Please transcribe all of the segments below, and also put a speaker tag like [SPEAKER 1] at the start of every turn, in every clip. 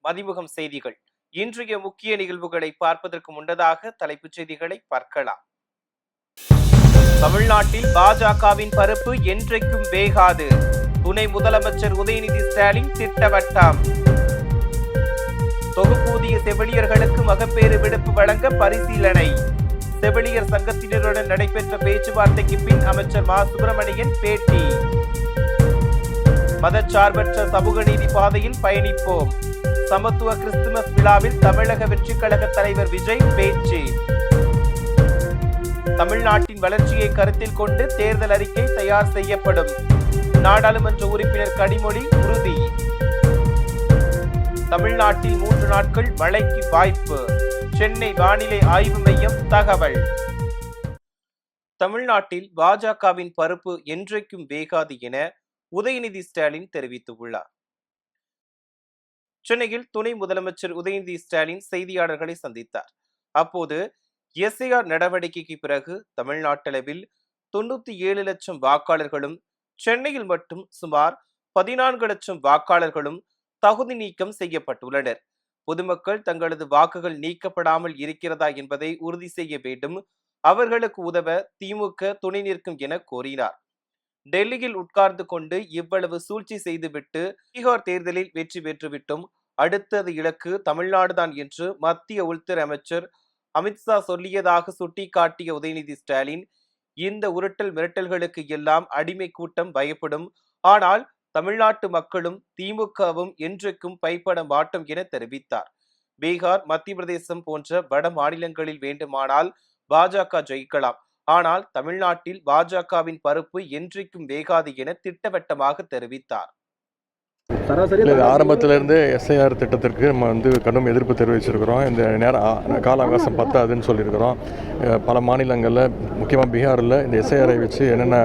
[SPEAKER 1] மதிமுகம் செய்திகள். இன்றைய முக்கிய நிகழ்வுகளை பார்ப்பதற்கு முன்னதாக தலைப்புச் செய்திகளை பார்க்கலாம். தமிழ்நாட்டில் பாஜகவின் பருப்பு என்றைக்கும் வேகாது. துணை முதலமைச்சர் உதயநிதி ஸ்டாலின் திட்டவட்டம். தொகுப்பூதிய செவிலியர்களுக்கு மகப்பேறு விடுப்பு வழங்க பரிசீலனை. செவிலியர் சங்கத்தினருடன் நடைபெற்ற பேச்சுவார்த்தைக்கு பின் அமைச்சர் மா சுப்பிரமணியன் பேட்டி. மதச்சார்பற்ற சமூக நீதி பாதையில் பயணிப்போம். சமத்துவ கிறிஸ்துமஸ் விழாவில் தமிழக வெற்றிக் கழக தலைவர் விஜய் பேச்சு. தமிழ்நாட்டின் வளர்ச்சியை கருத்தில் கொண்டு தேர்தல் அறிக்கை தயார் செய்யப்படும். நாடாளுமன்ற உறுப்பினர் கனிமொழி உறுதி. தமிழ்நாட்டில் 3 நாட்கள் மழைக்கு வாய்ப்பு. சென்னை வானிலை ஆய்வு மையம் தகவல். தமிழ்நாட்டில் பாஜகவின் பருப்பு என்றைக்கும் வேகாது என உதயநிதி ஸ்டாலின் தெரிவித்துள்ளார். சென்னையில் துணை முதலமைச்சர் உதயநிதி ஸ்டாலின் செய்தியாளர்களை சந்தித்தார். அப்போது SIR நடவடிக்கைக்கு பிறகு தமிழ்நாட்டளவில் 97 லட்சம் வாக்காளர்களும், சென்னையில் மட்டும் சுமார் 14 லட்சம் வாக்காளர்களும் தகுதி நீக்கம் செய்யப்பட்டுள்ளனர். பொதுமக்கள் தங்களது வாக்குகள் நீக்கப்படாமல் இருக்கிறதா என்பதை உறுதி செய்ய வேண்டும். அவர்களுக்கு உதவ திமுக துணை நிற்கும் என கோரினார். டெல்லியில் உட்கார்ந்து கொண்டு இவ்வளவு சூழ்ச்சி செய்துவிட்டு பீகார் தேர்தலில் வெற்றி பெற்றுவிட்டோம், அடுத்தது இலக்கு தமிழ்நாடுதான் என்று மத்திய உள்துறை அமைச்சர் அமித்ஷா சொல்லியதாக சுட்டிக்காட்டிய உதயநிதி ஸ்டாலின், இந்த உருட்டல் மிரட்டல்களுக்கு எல்லாம் அடிமை கூட்டம் பயப்படும். ஆனால் தமிழ்நாட்டு மக்களும் திமுகவும் என்றைக்கும் பயப்பட மாட்டோம் என தெரிவித்தார். பீகார், மத்திய பிரதேசம் போன்ற வட மாநிலங்களில் வேண்டுமானால் பாஜக ஜெயிக்கலாம். ஆனால் தமிழ்நாட்டில் பாஜகவின் பருப்பு என்றைக்கும் வேகாது என திட்டவட்டமாக தெரிவித்தார்.
[SPEAKER 2] ஆரம்பத்திலிருந்து SIR திட்டத்திற்கு நம்ம கடும் எதிர்ப்பு தெரிவிச்சிருக்கிறோம். இந்த கால அவகாசம் பத்தாதுன்னு சொல்லியிருக்கிறோம். பல மாநிலங்களில், முக்கியமாக பீகாரில் இந்த SIR வச்சு என்னென்ன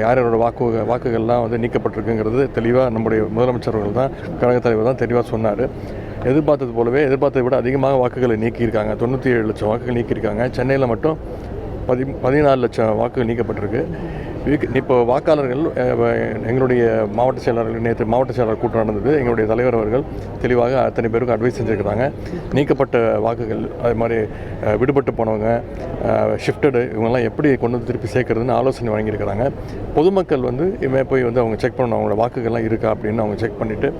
[SPEAKER 2] யாரோட வாக்குகள்லாம் நீக்கப்பட்டிருக்குங்கிறது தெளிவாக நம்முடைய முதலமைச்சர்கள் தான், கழக தலைவர் தான் தெளிவாக சொன்னார். எதிர்பார்த்ததை விட அதிகமாக வாக்குகளை நீக்கியிருக்காங்க. 97 லட்சம் வாக்குகள் நீக்கியிருக்காங்க. சென்னையில் மட்டும் 14 லட்சம் வாக்குகள் நீக்கப்பட்டிருக்கு. இப்போ வாக்காளர்கள், எங்களுடைய மாவட்ட செயலாளர்கள், நேற்று மாவட்ட செயலாளர் கூட்டம் நடந்தது. எங்களுடைய தலைவர் அவர்கள் தெளிவாக அத்தனை பேருக்கும் அட்வைஸ் செஞ்சுருக்கிறாங்க. நீக்கப்பட்ட வாக்குகள், அது மாதிரி விடுபட்டு போனவங்க, ஷிஃப்டடு, இவங்கெல்லாம் எப்படி கொண்டு வந்து திருப்பி சேர்க்கறதுன்னு ஆலோசனை வழங்கியிருக்கிறாங்க. பொதுமக்கள் இவன் போய் அவங்க செக் பண்ணணும், அவங்களோட வாக்குகள்லாம் இருக்கா அப்படின்னு அவங்க செக் பண்ணிவிட்டு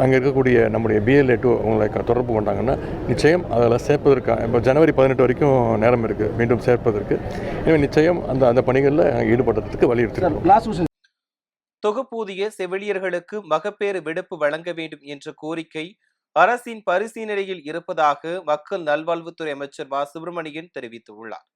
[SPEAKER 2] அங்கே இருக்கக்கூடிய நம்முடைய BLA2 அவங்களை தொடர்பு கொண்டாங்கன்னா நிச்சயம் அதில் சேர்ப்பதற்கு இப்போ ஜனவரி 18 வரைக்கும் நேரம் இருக்குது மீண்டும் சேர்ப்பதற்கு. எனவே நிச்சயம் அந்த பணிகளில் ஈடுபடுறதுக்கு வலியுறுத்தி
[SPEAKER 1] தொகுப்பூதிய செவிலியர்களுக்கு மகப்பேறு விடுப்பு வழங்க வேண்டும் என்ற கோரிக்கை அரசின் பரிசீலனையில் இருப்பதாக மக்கள் நல்வாழ்வுத்துறை அமைச்சர் மா சுப்பிரமணியன் தெரிவித்துள்ளார்.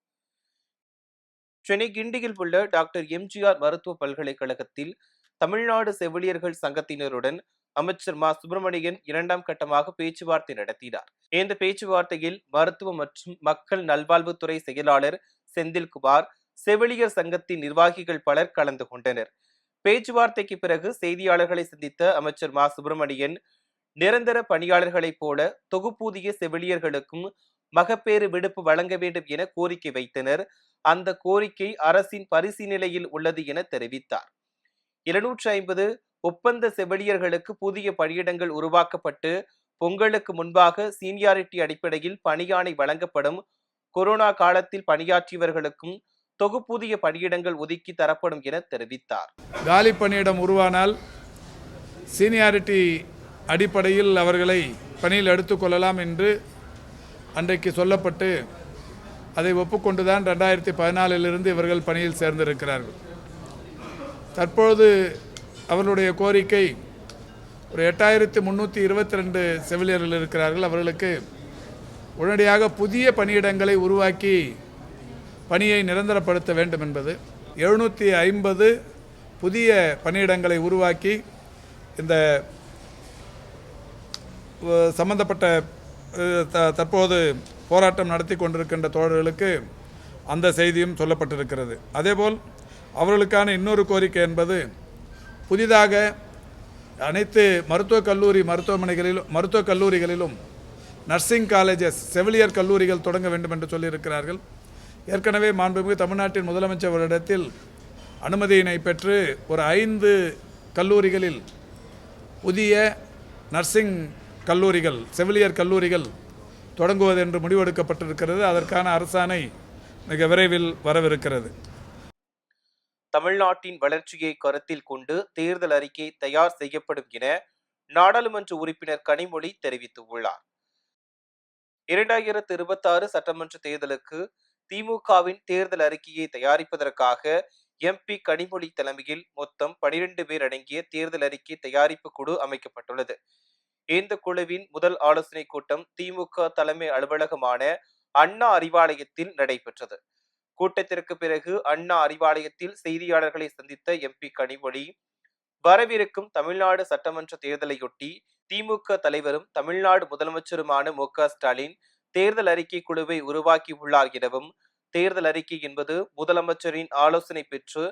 [SPEAKER 1] சென்னை கிண்டியில் உள்ள டாக்டர் MGR மருத்துவ பல்கலைக்கழகத்தில் தமிழ்நாடு செவிலியர்கள் சங்கத்தினருடன் அமைச்சர் மா சுப்பிரமணியன் 2ஆம் கட்டமாக பேச்சுவார்த்தை நடத்தினார். இந்த பேச்சுவார்த்தையில் மருத்துவ மற்றும் மக்கள் நல்வாழ்வுத்துறை செயலாளர் செந்தில்குமார், செவிலியர் சங்கத்தின் நிர்வாகிகள் பலர் கலந்து கொண்டனர். பேச்சுவார்த்தைக்கு பிறகு செய்தியாளர்களை சந்தித்த அமைச்சர் மா சுப்பிரமணியன், நிரந்தர பணியாளர்களைப் போல தொகுப்பூதிய செவிலியர்களுக்கும் மகப்பேறு விடுப்பு வழங்க வேண்டும் என கோரிக்கை வைத்தனர். அந்த கோரிக்கை அரசின் பரிசீலனையில் உள்ளது என தெரிவித்தார். 250 ஒப்பந்த செவிலியர்களுக்கு புதிய பணியிடங்கள் உருவாக்கப்பட்டு பொங்கலுக்கு முன்பாக சீனியாரிட்டி அடிப்படையில் பணியாணை வழங்கப்படும். கொரோனா காலத்தில் பணியாற்றியவர்களுக்கும் தொகுப்பூதிய பணியிடங்கள் ஒதுக்கி தரப்படும் என தெரிவித்தார்.
[SPEAKER 3] காலி பணியிடம் உருவானால் சீனியாரிட்டி அடிப்படையில் அவர்களை பணியில் எடுத்துக்கொள்ளலாம் என்று அன்றைக்கு சொல்லப்பட்டு அதை ஒப்புக்கொண்டுதான் 2014 இவர்கள் பணியில் சேர்ந்திருக்கிறார்கள். தற்பொழுது அவர்களுடைய கோரிக்கை ஒரு 8322 செவிலியர்கள் இருக்கிறார்கள். அவர்களுக்கு உடனடியாக புதிய பணியிடங்களை உருவாக்கி பணியை நிரந்தரப்படுத்த வேண்டும் என்பது. 750 புதிய பணியிடங்களை உருவாக்கி இந்த சம்பந்தப்பட்ட தற்போது போராட்டம் நடத்தி கொண்டிருக்கின்ற தோழர்களுக்கு அந்த செய்தியும் சொல்லப்பட்டிருக்கிறது. அதேபோல் அவர்களுக்கான இன்னொரு கோரிக்கை என்பது, புதிதாக அனைத்து மருத்துவக் கல்லூரிகளிலும் நர்சிங் காலேஜஸ், செவிலியர் கல்லூரிகள் தொடங்க வேண்டும் என்று சொல்லியிருக்கிறார்கள். ஏற்கனவே மாண்புமிகு தமிழ்நாட்டின் முதலமைச்சர் வருடத்தில் அனுமதியினை பெற்று ஒரு 5 கல்லூரிகளில் புதிய நர்சிங் கல்லூரிகள், செவிலியர் கல்லூரிகள் தொடங்குவது என்று முடிவெடுக்கப்பட்டிருக்கிறது. அதற்கான அரசாணை மிக விரைவில் வரவிருக்கிறது.
[SPEAKER 1] தமிழ்நாட்டின் வளர்ச்சியை கருத்தில் கொண்டு தேர்தல் அறிக்கை தயார் செய்யப்படும் என நாடாளுமன்ற உறுப்பினர் கனிமொழி தெரிவித்துள்ளார். 2026 சட்டமன்ற தேர்தலுக்கு திமுகவின் தேர்தல் அறிக்கையை தயாரிப்பதற்காக எம்பி கனிமொழி தலைமையில் மொத்தம் 12 பேர் அடங்கிய தேர்தல் அறிக்கை தயாரிப்பு குழு அமைக்கப்பட்டுள்ளது. இந்த குழுவின் முதல் ஆலோசனை கூட்டம் திமுக தலைமை அலுவலகமான அண்ணா அறிவாலயத்தில் நடைபெற்றது. கூட்டத்திற்கு பிறகு அண்ணா அறிவாலயத்தில் செய்தியாளர்களை சந்தித்த எம்பி கனிமொழி, வரவிருக்கும் தமிழ்நாடு சட்டமன்ற தேர்தலையொட்டி திமுக தலைவரும் தமிழ்நாடு முதலமைச்சருமான மு.க. ஸ்டாலின் தேர்தல் அறிக்கை குழுவை உருவாக்கியுள்ளார் எனவும், தேர்தல் அறிக்கை என்பது முதலமைச்சரின் ஆலோசனை பெற்று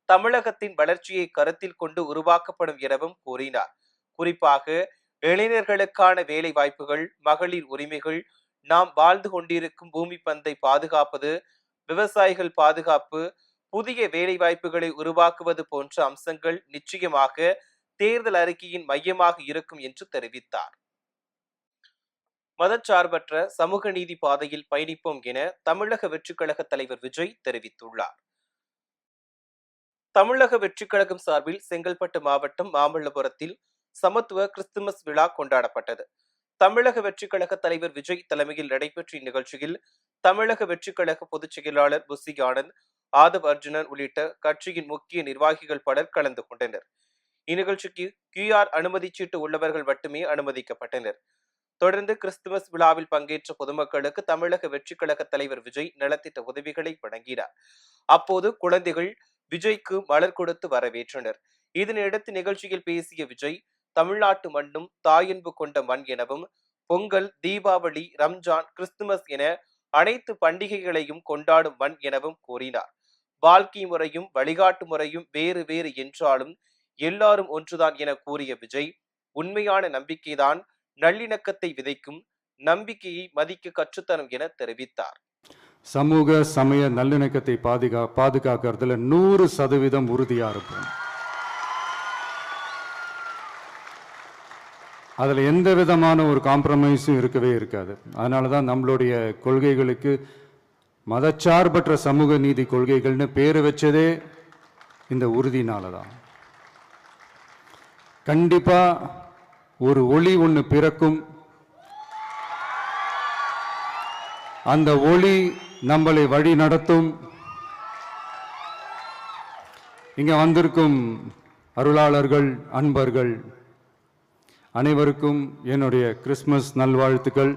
[SPEAKER 1] தமிழகத்தின் வளர்ச்சியை கருத்தில் கொண்டு உருவாக்கப்படும் எனவும் கூறினார். குறிப்பாக இளைஞர்களுக்கான வேலை வாய்ப்புகள், மகளிர் உரிமைகள், நாம் வாழ்ந்து கொண்டிருக்கும் பூமி பந்தை பாதுகாப்பது, விவசாயிகள் பாதுகாப்பு, புதிய வேலை வாய்ப்புகளை உருவாக்குவது போன்ற அம்சங்கள் நிச்சயமாக தேர்தல் அறிக்கையின் மையமாக இருக்கும் என்று தெரிவித்தார். மதச்சார்பற்ற சமூக நீதி பாதையில் பயணிப்போம் என தமிழக வெற்றிக் கழக தலைவர் விஜய் தெரிவித்துள்ளார். தமிழக வெற்றிக் கழகம் சார்பில் செங்கல்பட்டு மாவட்டம் மாமல்லபுரத்தில் சமத்துவ கிறிஸ்துமஸ் விழா கொண்டாடப்பட்டது. தமிழக வெற்றிக் கழக தலைவர் விஜய் தலைமையில் நடைபெற்ற இந்நிகழ்ச்சியில் தமிழக வெற்றிக் கழக பொதுச் செயலாளர் புசி ஆனந்த், ஆதவ் அர்ஜுனன் உள்ளிட்ட கட்சியின் முக்கிய நிர்வாகிகள் பலர் கலந்து கொண்டனர். இந்நிகழ்ச்சிக்கு QR அனுமதி சீட்டு உள்ளவர்கள் மட்டுமே அனுமதிக்கப்பட்டனர். தொடர்ந்து கிறிஸ்துமஸ் விழாவில் பங்கேற்ற பொதுமக்களுக்கு தமிழக வெற்றிக் கழக தலைவர் விஜய் நலத்திட்ட உதவிகளை வழங்கினார். அப்போது குழந்தைகள் விஜய்க்கு மலர் கொடுத்து வரவேற்றனர். இதனையடுத்து நிகழ்ச்சியில் பேசிய விஜய், தமிழ்நாட்டு மண்ணும் தாயன்பு கொண்ட மண் எனவும், பொங்கல், தீபாவளி, ரம்ஜான், கிறிஸ்துமஸ் என அனைத்து பண்டிகைகளையும் கொண்டாடும் மண் எனவும் கூறினார். வாழ்க்கை முறையும் வழிகாட்டு முறையும் வேறு வேறு என்றாலும் எல்லாரும் ஒன்றுதான் என கூறிய விஜய், உண்மையான நம்பிக்கைதான் நல்லிணக்கத்தை விதைக்கும், நம்பிக்கையை மதிக்க கற்றுத்தரும் என தெரிவித்தார்.
[SPEAKER 4] சமூக சமய நல்லிணக்கத்தை பாதுகாக்கிறதுல 100% உறுதியா இருப்போம். அதில் எந்த விதமான ஒரு காம்ப்ரமைஸும் இருக்கவே இருக்காது. அதனால தான் நம்மளுடைய கொள்கைகளுக்கு மதச்சார்பற்ற சமூக நீதி கொள்கைகள்னு பேர் வச்சதே இந்த உறுதினால தான். கண்டிப்பா ஒரு ஒளி ஒன்று பிறக்கும். அந்த ஒளி நம்மளை வழி நடத்தும். இங்க வந்திருக்கும் அருளாளர்கள், அன்பர்கள் அனைவருக்கும் என்னுடைய கிறிஸ்துமஸ் நல்வாழ்த்துக்கள்.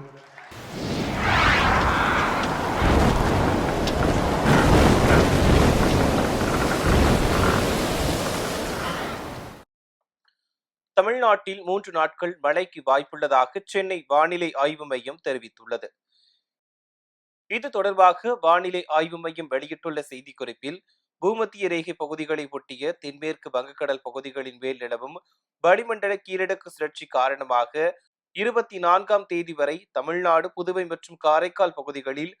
[SPEAKER 1] தமிழ்நாட்டில் 3 நாட்கள் மழைக்கு வாய்ப்புள்ளதாக சென்னை வானிலை ஆய்வு மையம் தெரிவித்துள்ளது. இது தொடர்பாக வானிலை ஆய்வு மையம் வெளியிட்டுள்ள செய்திக்குறிப்பில், பூமத்திய ரேகை பகுதிகளை ஒட்டிய தென்மேற்கு வங்கக்கடல் பகுதிகளின் மேல் நிலவும் வளிமண்டல கீழடுக்கு சுழற்சி காரணமாக 24ஆம் தேதி வரை தமிழ்நாடு, புதுவை மற்றும் காரைக்கால் பகுதிகளில்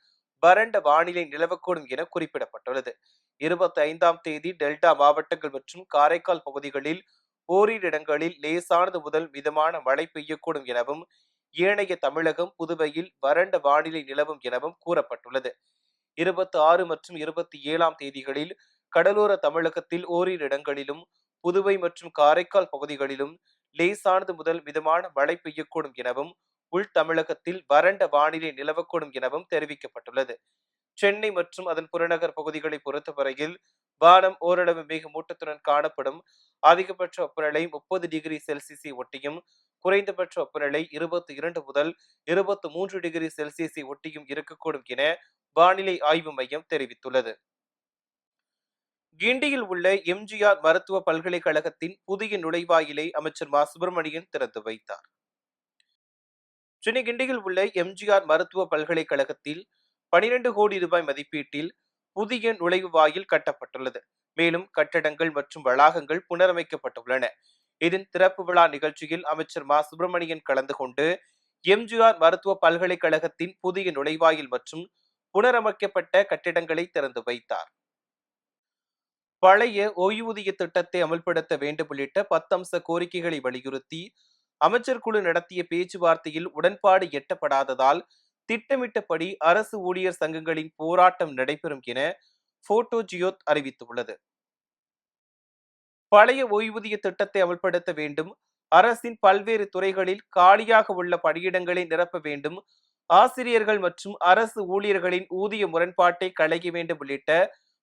[SPEAKER 1] வறண்ட வானிலை நிலவக்கூடும் என குறிப்பிடப்பட்டுள்ளது. 25ஆம் தேதி டெல்டா மாவட்டங்கள் மற்றும் காரைக்கால் பகுதிகளில் ஓரிரு இடங்களில் லேசானது முதல் மிதமான மழை பெய்யக்கூடும் எனவும், ஏனைய தமிழகம், புதுவையில் வறண்ட வானிலை நிலவும் எனவும் கூறப்பட்டுள்ளது. 26 மற்றும் 27ஆம் தேதிகளில் கடலோர தமிழகத்தில் ஓரிரு இடங்களிலும், புதுவை மற்றும் காரைக்கால் பகுதிகளிலும் லேசானது முதல் மிதமான மழை பெய்யக்கூடும் எனவும், உள் தமிழகத்தில் வறண்ட வானிலை நிலவக்கூடும் எனவும் தெரிவிக்கப்பட்டுள்ளது. சென்னை மற்றும் அதன் புறநகர் பகுதிகளை பொறுத்தவரையில் வானம் ஓரளவு மேகமூட்டத்துடன் காணப்படும். அதிகபட்ச வெப்பநிலை 30 டிகிரி செல்சியஸை ஒட்டியும், குறைந்தபட்ச வெப்பநிலை 22 முதல் 23 டிகிரி செல்சியஸை ஒட்டியும் இருக்கக்கூடும் என வானிலை ஆய்வு மையம் தெரிவித்துள்ளது. கிண்டியில் உள்ள எம்ஜிஆர் மருத்துவ பல்கலைக்கழகத்தின் புதிய நுழைவாயிலை அமைச்சர் மா. சுப்பிரமணியன் திறந்து வைத்தார். சென்னை கிண்டியில் உள்ள எம்ஜிஆர் மருத்துவ பல்கலைக்கழகத்தில் 12 கோடி ரூபாய் மதிப்பீட்டில் புதிய நுழைவு வாயில் கட்டப்பட்டுள்ளது. மேலும் கட்டடங்கள் மற்றும் வளாகங்கள் புனரமைக்கப்பட்டுள்ளன. இதன் திறப்பு விழா நிகழ்ச்சியில் அமைச்சர் மா. சுப்பிரமணியன் கலந்து கொண்டு எம்ஜிஆர் மருத்துவ பல்கலைக்கழகத்தின் புதிய நுழைவாயில் மற்றும் புனரமைக்கப்பட்ட கட்டிடங்களை திறந்து வைத்தார். பழைய ஓய்வூதிய திட்டத்தை அமல்படுத்த வேண்டும் உள்ளிட்ட 10 அம்ச கோரிக்கைகளை வலியுறுத்தி அமைச்சர் குழு நடத்திய பேச்சுவார்த்தையில் உடன்பாடு எட்டப்படாததால் திட்டமிட்டபடி அரசு ஊழியர் சங்கங்களின் போராட்டம் நடைபெறும் என போட்டோ ஜியோத் அறிவித்துள்ளது. பழைய ஓய்வூதிய திட்டத்தை அமல்படுத்த வேண்டும், அரசின் பல்வேறு துறைகளில் காலியாக உள்ள பணியிடங்களை நிரப்ப வேண்டும், ஆசிரியர்கள் மற்றும் அரசு ஊழியர்களின் ஊதிய முரண்பாட்டை களைய வேண்டும் உள்ளிட்ட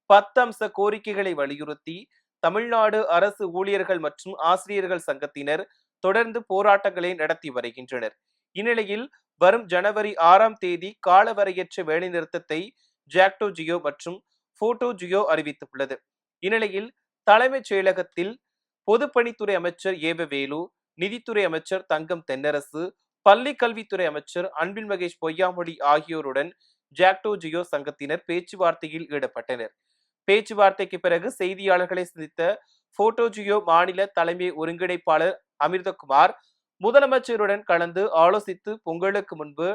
[SPEAKER 1] 10 அம்ச கோரிக்கைகளை வலியுறுத்தி தமிழ்நாடு அரசு ஊழியர்கள் மற்றும் ஆசிரியர்கள் சங்கத்தினர் தொடர்ந்து போராட்டங்களை நடத்தி வருகின்றனர். இந்நிலையில் வரும் ஜனவரி 6ஆம் தேதி காலவரையற்ற வேலைநிறுத்தத்தை ஜாக்டோ ஜியோ மற்றும் போட்டோ ஜியோ அறிவித்துள்ளது. இந்நிலையில் தலைமைச் செயலகத்தில் பொதுப்பணித்துறை அமைச்சர் ஏவவேலு, நிதித்துறை அமைச்சர் தங்கம் தென்னரசு, பள்ளி கல்வித்துறை அமைச்சர் அன்பில் மகேஷ் பொய்யாமொழி ஆகியோருடன் ஜாக்டோ ஜியோ சங்கத்தினர் பேச்சுவார்த்தையில் ஈடுபட்டனர். பேச்சுவார்த்தைக்கு பிறகு செய்தியாளர்களை சந்தித்த போட்டோ ஜியோ மாநில தலைமை ஒருங்கிணைப்பாளர் அமிர்தகுமார், முதலமைச்சருடன் கலந்து ஆலோசித்து பொங்கலுக்கு முன்பு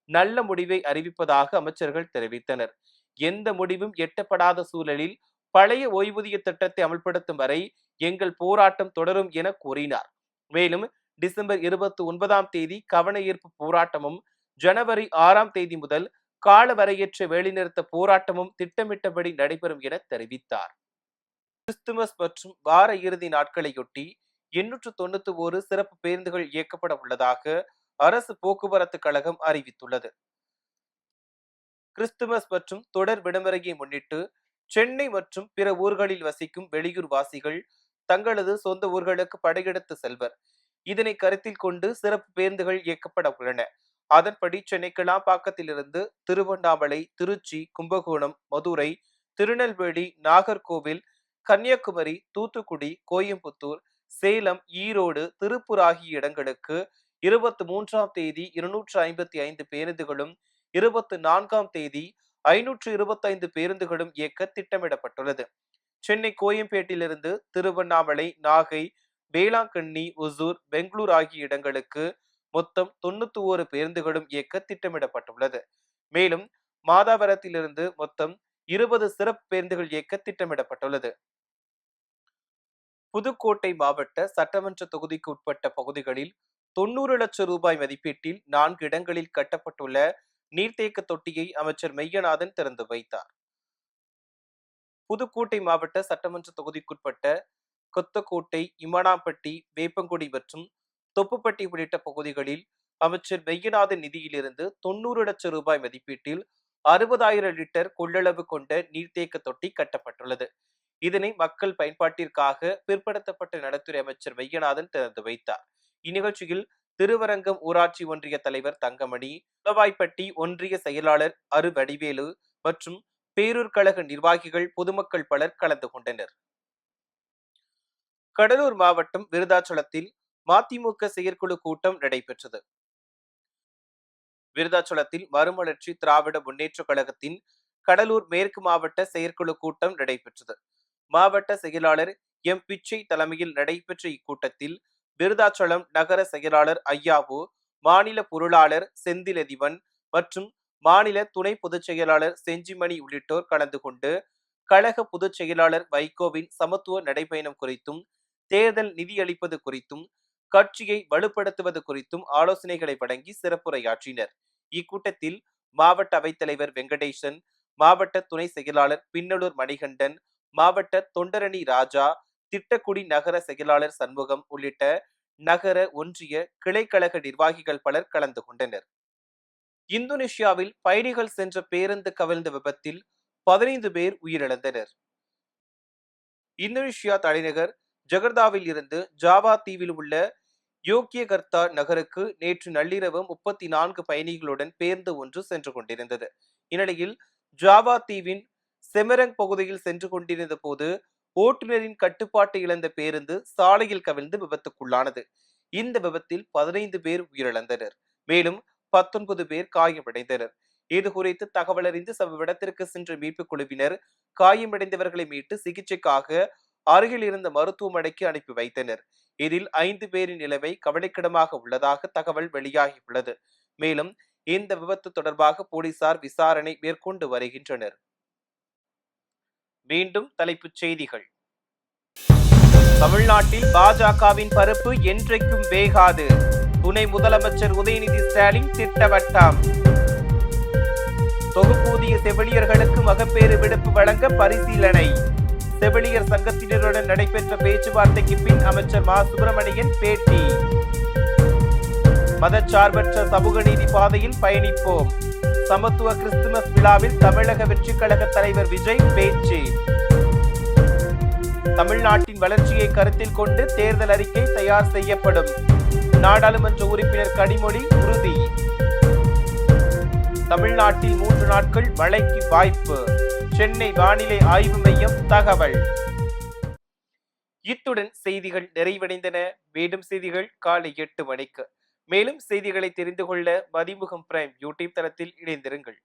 [SPEAKER 1] நல்ல முடிவை அறிவிப்பதாக அமைச்சர்கள் தெரிவித்தனர். எந்த முடிவும் எட்டப்படாத சூழலில் பழைய ஓய்வூதிய திட்டத்தை அமல்படுத்தும் வரை எங்கள் போராட்டம் தொடரும் என கூறினார். மேலும் டிசம்பர் 29ஆம் தேதி கவன ஈர்ப்பு போராட்டமும், ஜனவரி 6ஆம் தேதி முதல் காலவரையற்ற வேலைநிறுத்த போராட்டமும் திட்டமிட்டபடி நடைபெறும் என தெரிவித்தார். கிறிஸ்துமஸ் மற்றும் வார இறுதி நாட்களையொட்டி 891 சிறப்பு பேருந்துகள் இயக்கப்பட உள்ளதாக அரசு போக்குவரத்து கழகம் அறிவித்துள்ளது. கிறிஸ்துமஸ் மற்றும் தொடர் விடுமுறையை முன்னிட்டு சென்னை மற்றும் பிற ஊர்களில் வசிக்கும் வெளியூர் வாசிகள் தங்களது சொந்த ஊர்களுக்கு படையெடுத்து செல்வர். இதனை கருத்தில் கொண்டு சிறப்பு பேருந்துகள் இயக்கப்பட உள்ளன. அதன்படி சென்னை கிளாம்பாக்கத்திலிருந்து திருவண்ணாமலை, திருச்சி, கும்பகோணம், மதுரை, திருநெல்வேலி, நாகர்கோவில், கன்னியாகுமரி, தூத்துக்குடி, கோயம்புத்தூர், சேலம், ஈரோடு, திருப்பூர் ஆகிய இடங்களுக்கு 23ஆம் தேதி 255 பேருந்துகளும், 24ஆம் தேதி 525 பேருந்துகளும் இயக்க திட்டமிடப்பட்டுள்ளது. சென்னை கோயம்பேட்டிலிருந்து திருவண்ணாமலை, நாகை, வேளாங்கண்ணி, ஒசூர், பெங்களூர் ஆகிய இடங்களுக்கு மொத்தம் 91 பேருந்துகளும் இயக்க திட்டமிடப்பட்டுள்ளது. மேலும் மாதாவரத்திலிருந்து மொத்தம் 20 சிறப்பு பேருந்துகள் இயக்க திட்டமிடப்பட்டுள்ளது. புதுக்கோட்டை மாவட்ட சட்டமன்ற தொகுதிக்கு உட்பட்ட பகுதிகளில் 90 லட்சம் ரூபாய் மதிப்பீட்டில் 4 இடங்களில் கட்டப்பட்டுள்ள நீர்த்தேக்க தொட்டியை அமைச்சர் மெய்யநாதன் திறந்து வைத்தார். புதுக்கோட்டை மாவட்ட சட்டமன்ற தொகுதிக்குட்பட்ட கொத்தக்கோட்டை, இமனாம்பட்டி, வேப்பங்குடி மற்றும் தொப்புப்பட்டி உள்ளிட்ட பகுதிகளில் அமைச்சர் மெய்யநாதன் நிதியிலிருந்து 90 லட்சம் ரூபாய் மதிப்பீட்டில் 60,000 லிட்டர் கொள்ளளவு கொண்ட நீர்த்தேக்க தொட்டி கட்டப்பட்டுள்ளது. இதனை மக்கள் பயன்பாட்டிற்காக பிற்படுத்தப்பட்ட நலத்துறை அமைச்சர் மெய்யநாதன் திறந்து வைத்தார். இந்நிகழ்ச்சியில் திருவரங்கம் ஊராட்சி ஒன்றிய தலைவர் தங்கமணி, உளவாய்ப்பட்டி ஒன்றிய செயலாளர் அரு வடிவேலு மற்றும் பேரூர் கழக நிர்வாகிகள், பொதுமக்கள் பலர் கலந்து கொண்டனர். கடலூர் மாவட்டம் விருதாச்சலத்தில் மதிமுக செயற்குழு கூட்டம் நடைபெற்றது. விருதாச்சலத்தில் மறுமலர்ச்சி திராவிட முன்னேற்ற கழகத்தின் கடலூர் மேற்கு மாவட்ட செயற்குழு கூட்டம் நடைபெற்றது. மாவட்ட செயலாளர் எம் பிச்சை தலைமையில் நடைபெற்ற இக்கூட்டத்தில் விருதாச்சலம் நகர செயலாளர் ஐயாவு, மாநில பொருளாளர் செந்திலதிவன் மற்றும் மாநில துணை பொதுச் செயலாளர் செஞ்சிமணி உள்ளிட்டோர் கலந்து கொண்டு கழக பொதுச் செயலாளர் வைகோவின் சமத்துவ நடைபயணம் குறித்தும், தேர்தல் நிதியளிப்பது குறித்தும், கட்சியை வலுப்படுத்துவது குறித்தும் ஆலோசனைகளை வழங்கி சிறப்புரையாற்றினர். இக்கூட்டத்தில் மாவட்ட அவைத்தலைவர் வெங்கடேசன், மாவட்ட துணை செயலாளர் பின்னலூர் மணிகண்டன், மாவட்ட தொண்டரணி ராஜா, திட்டக்குடி நகர செயலாளர் சண்முகம் உள்ளிட்ட நகர, ஒன்றிய, கிளைக்கழக நிர்வாகிகள் பலர் கலந்து கொண்டனர். இந்தோனேஷியாவில் பயணிகள் சென்ற பேருந்து கவிழ்ந்த விபத்தில் 15 பேர் உயிரிழந்தனர். இந்தோனேஷியா தலைநகர் ஜகர்தாவில் இருந்து ஜாவா தீவில் உள்ள யோக்கியகர்த்தா நகருக்கு நேற்று நள்ளிரவு 34 பயணிகளுடன் பேருந்து ஒன்று சென்று கொண்டிருந்தது. இந்நிலையில் ஜாவா தீவின் செமரங் பகுதியில் சென்று கொண்டிருந்த போது ஓட்டுநரின் கட்டுப்பாட்டை இழந்த பேருந்து சாலையில் கவிழ்ந்து விபத்துக்குள்ளானது. இந்த விபத்தில் 15 பேர் உயிரிழந்தனர். மேலும் 19 பேர் காயமடைந்தனர். இது குறித்து தகவல் அறிந்து சம்பவ இடத்திற்கு சென்ற மீட்புக் குழுவினர் காயமடைந்தவர்களை மீட்டு சிகிச்சைக்காக அருகில் இருந்த மருத்துவமனைக்கு அனுப்பி வைத்தனர். இதில் 5 பேரின் நிலைமை கவலைக்கிடமாக உள்ளதாக தகவல் வெளியாகியுள்ளது. மேலும் இந்த விபத்து தொடர்பாக போலீசார் விசாரணை மேற்கொண்டு வருகின்றனர். மீண்டும் தலைப்புச் செய்திகள். தமிழ்நாட்டில் பாஜகவின் பருப்பு என்றைக்கும் வேகாது. துணை முதலமைச்சர் உதயநிதி ஸ்டாலின் திட்டவட்டம். தொகுப்பூதிய செவிலியர்களுக்கு மகப்பேறு விடுப்பு வழங்க பரிசீலனை. செவிலியர் சங்கத்தினருடன் நடைபெற்ற பேச்சுவார்த்தைக்கு பின் அமைச்சர் மா சுப்பிரமணியன் பேட்டி. மதச்சார்பற்ற சமூக நீதி பாதையில் பயணிப்போம். சமத்துவ கிறிஸ்துமஸ் விழாவில் தமிழக வெற்றிக் கழக தலைவர் விஜய் பேச்சு. தமிழ்நாட்டின் வளர்ச்சியை கருத்தில் கொண்டு தேர்தல் அறிக்கை தயார் செய்யப்படும். நாடாளுமன்ற உறுப்பினர் கனிமொழி உறுதி. தமிழ்நாட்டில் 3 நாட்கள் மழைக்கு வாய்ப்பு. சென்னை வானிலை ஆய்வு மையம் தகவல். இத்துடன் செய்திகள் நிறைவடைந்தன. மீண்டும் செய்திகள் காலை 8 மணிக்கு. மேலும் செய்திகளை தெரிந்து கொள்ள மதிமுகம் பிரைம் யூடியூப் தளத்தில் இணைந்திருங்கள்.